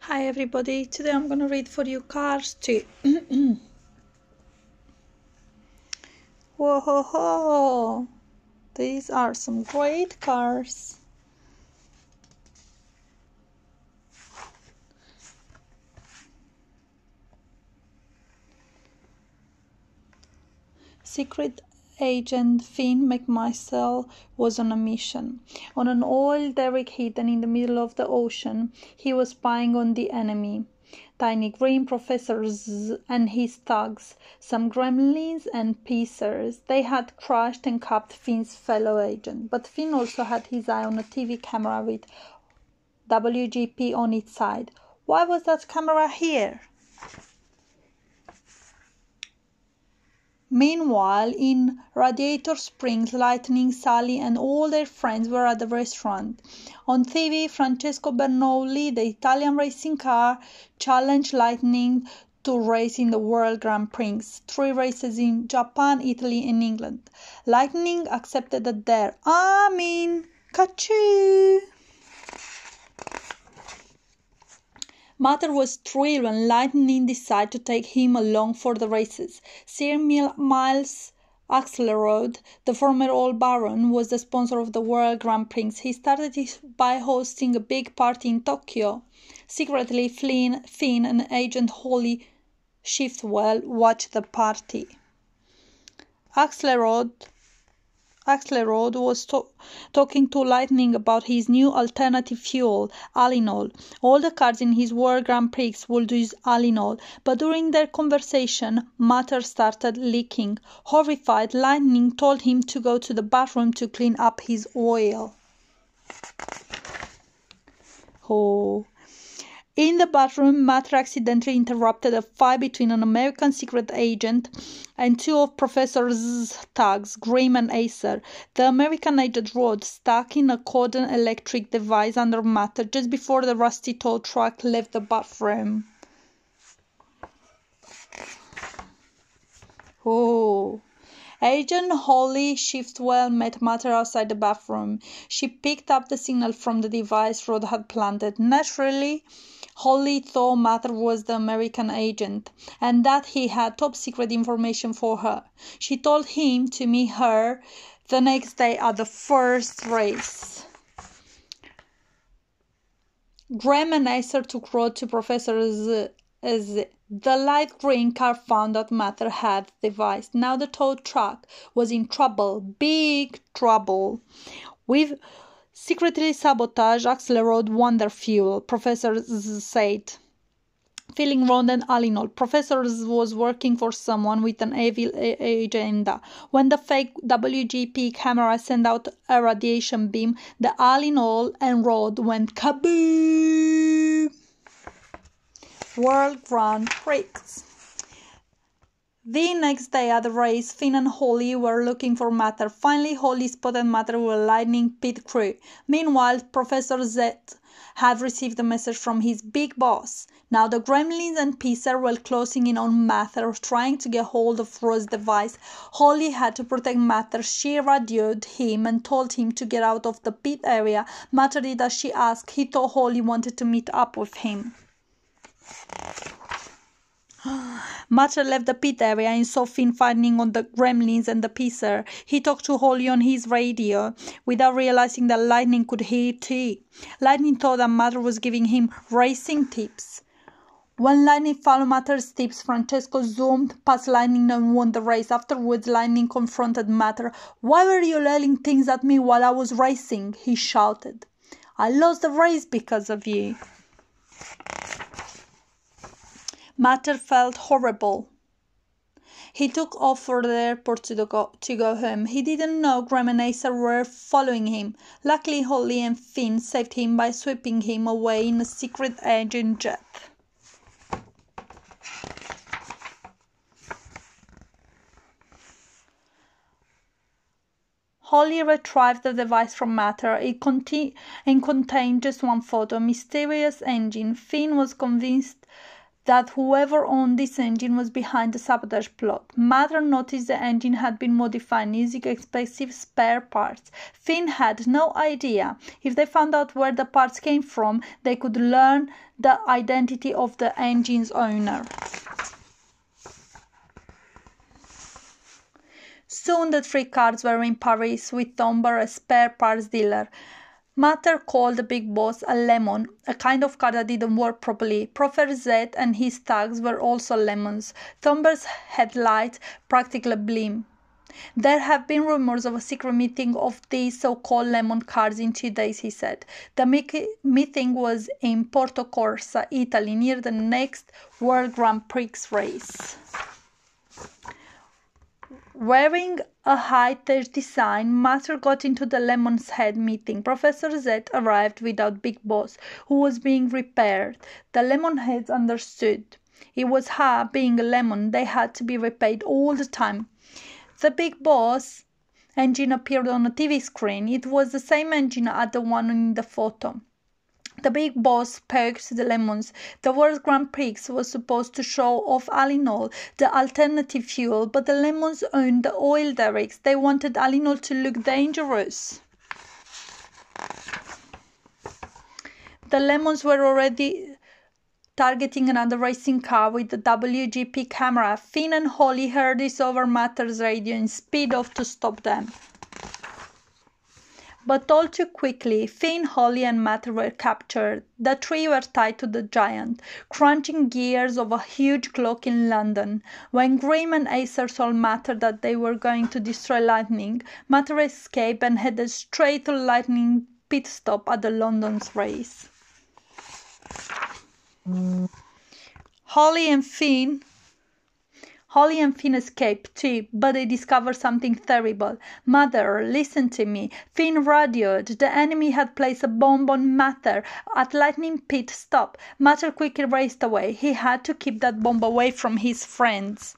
Hi everybody, today I'm gonna read for you Cars 2. Whoa, these are some great cars. Secret Agent Finn McMaster was on a mission. On an oil derrick hidden in the middle of the ocean, he was spying on the enemy. Tiny green professors and his thugs, some gremlins and piecers. They had crushed and capped Finn's fellow agent, but Finn also had his eye on a TV camera with WGP on its side. Why was that camera here? Meanwhile, in Radiator Springs, Lightning, Sally, and all their friends were at the restaurant. On TV, Francesco Bernoulli, the Italian racing car, challenged Lightning to race in the World Grand Prix, 3 races in Japan, Italy, and England. Lightning accepted the dare. Kachoo! Mater was thrilled when Lightning decided to take him along for the races. Sir Miles Axelrod, the former Old Baron, was the sponsor of the World Grand Prix. He started by hosting a big party in Tokyo. Secretly, Finn and Agent Holly Shiftwell watched the party. Axelrod was talking to Lightning about his new alternative fuel, Allinol. All the cars in his World Grand Prix would use Allinol, but during their conversation, Mater started leaking. Horrified, Lightning told him to go to the bathroom to clean up his oil. In the bathroom, Mater accidentally interrupted a fight between an American secret agent and 2 of Professor Z's thugs, Grimm and Acer. The American agent Rod stuck in a cordon electric device under Mater just before the rusty tow truck left the bathroom. Agent Holly Shiftwell met Mater outside the bathroom. She picked up the signal from the device Rod had planted. Naturally, Holly thought Mater was the American agent and that he had top secret information for her. She told him to meet her the next day at the first race. Graham and Acer took Rod to Professor Z. The light green car found out Mater had the device. Now the tow truck was in trouble, big trouble. With secretly sabotaged, Axelrod won their fuel, Professor Z said. Feeling Rod and Allinol, Professor Z was working for someone with an evil agenda. When the fake WGP camera sent out a radiation beam, the Allinol and Rod went kaboom! World Grand Prix. The next day at the race, Finn and Holly were looking for Mater. Finally, Holly spotted Mater with a Lightning pit crew. Meanwhile, Professor Z had received a message from his big boss. Now the Gremlins and Piecer were closing in on Mater, trying to get hold of Rod's device. Holly had to protect Mater. She radioed him and told him to get out of the pit area. Mater did as she asked. He thought Holly wanted to meet up with him. Mater left the pit area and saw Finn fighting on the Gremlins and the Piecer. He talked to Holly on his radio without realizing that Lightning could hear too. Lightning thought that Mater was giving him racing tips. When Lightning followed Mater's tips, Francesco zoomed past Lightning and won the race. Afterwards, Lightning confronted Mater. "Why were you yelling things at me while I was racing?" he shouted. "I lost the race because of you." Mater felt horrible. He took off for the airport to go home. He didn't know Graham and Acer were following him. Luckily, Holly and Finn saved him by sweeping him away in a secret agent jet. Holly retrieved the device from Mater. It contained just one photo, a mysterious engine. Finn was convinced that whoever owned this engine was behind the sabotage plot. Mater noticed the engine had been modified using expensive spare parts. Finn had no idea. If they found out where the parts came from, they could learn the identity of the engine's owner. Soon the three cars were in Paris with Thomber, a spare parts dealer. Mater called the big boss a lemon, a kind of car that didn't work properly. Professor Z and his thugs were also lemons. Thomber's headlights practically gleam. There have been rumors of a secret meeting of these so-called lemon cars in 2 days, he said. The meeting was in Porto Corsa, Italy, near the next World Grand Prix race. Wearing a high-tech design, Mater got into the Lemon's Head meeting. Professor Z arrived without Big Boss, who was being repaired. The Lemonheads understood. It was her being a lemon. They had to be repaid all the time. The Big Boss engine appeared on a TV screen. It was the same engine as the one in the photo. The Big Boss spoke to the lemons. The World Grand Prix was supposed to show off Alinol, the alternative fuel, but the lemons owned the oil derricks. They wanted Alinol to look dangerous. The lemons were already targeting another racing car with the WGP camera. Finn and Holly heard this over Mater's radio and speed off to stop them. But all too quickly, Finn, Holly and Mater were captured. The three were tied to the giant, crunching gears of a huge clock in London. When Grimm and Acer told Mater that they were going to destroy Lightning, Mater escaped and headed straight to Lightning pit stop at the London's race. Holly and Finn escaped too, but they discovered something terrible. Mother, listen to me. Finn radioed. The enemy had placed a bomb on Mater at Lightning pit stop. Mater quickly raced away. He had to keep that bomb away from his friends.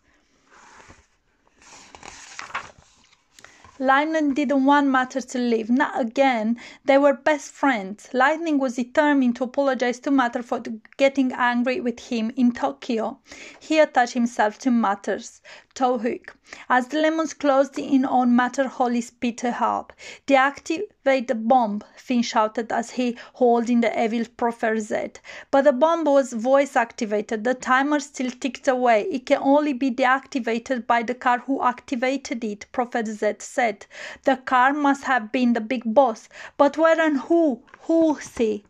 Lightning didn't want Mater to leave, not again. They were best friends. Lightning was determined to apologize to Mater for getting angry with him in Tokyo. He attached himself to Mater's tow hook. As the lemons closed in on Mater, Holly sped to help. Deactivate the bomb, Finn shouted as he hauled in the evil Professor Z. But the bomb was voice-activated. The timer still ticked away. It can only be deactivated by the car who activated it, Professor Z said. The car must have been the Big Boss. But where and who? Who's he?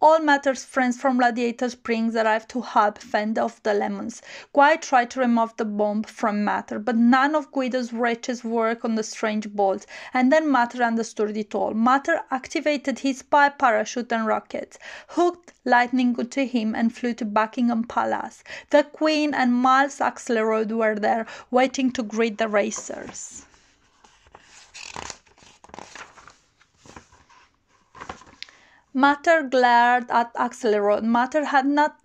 All Mater's friends from Radiator Springs arrived to help fend off the lemons. Guy tried to remove the bomb from Mater, but none of Guido's wretches worked on the strange bolts, and then Mater understood it all. Mater activated his spy parachute and rockets, hooked Lightning to him and flew to Buckingham Palace. The Queen and Miles Axelrod were there, waiting to greet the racers. Mater glared at Axelrod. Mater had not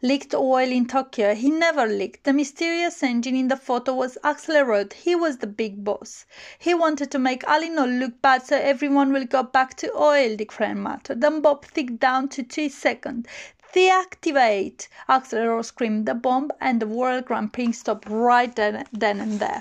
leaked oil in Tokyo. He never leaked. The mysterious engine in the photo was Axelrod. He was the Big Boss. He wanted to make Alinol look bad so everyone will go back to oil, declared Mater. Then Bob ticked down to 2 seconds. Deactivate! Axelrod screamed. The bomb and the World Grand Prix stopped right then and there.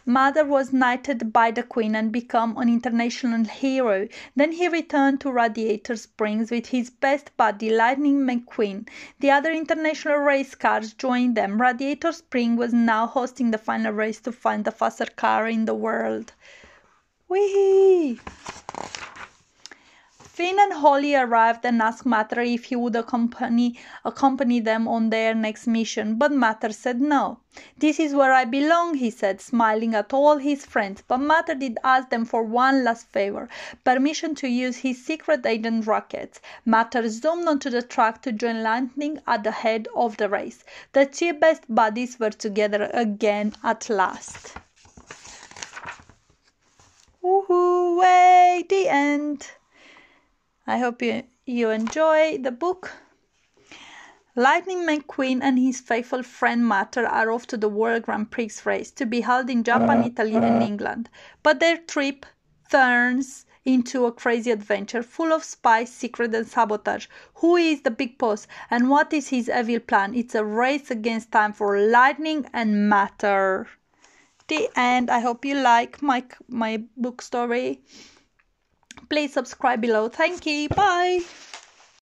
Mater was knighted by the Queen and became an international hero. Then he returned to Radiator Springs with his best buddy, Lightning McQueen. The other international race cars joined them. Radiator Springs was now hosting the final race to find the fastest car in the world. Whee! Finn and Holly arrived and asked Mater if he would accompany them on their next mission, but Mater said no. This is where I belong, he said, smiling at all his friends, but Mater did ask them for one last favor, permission to use his secret agent rockets. Mater zoomed onto the track to join Lightning at the head of the race. The two best buddies were together again at last. Woohoo! Way! The end! I hope you enjoy the book. Lightning McQueen and his faithful friend Mater are off to the World Grand Prix race to be held in Japan, Italy and England. But their trip turns into a crazy adventure full of spice, secret, and sabotage. Who is the big boss and what is his evil plan? It's a race against time for Lightening and Mater. The end. I hope you like my book story. Please subscribe below. Thank you. Bye.